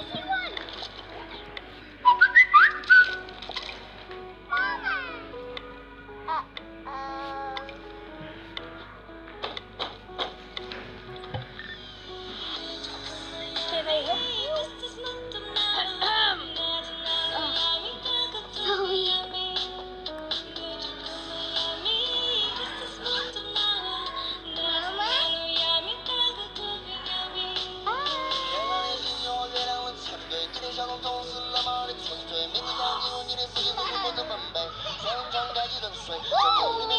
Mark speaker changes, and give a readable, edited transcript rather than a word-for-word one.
Speaker 1: see one. Mama. Can I help you? Oh!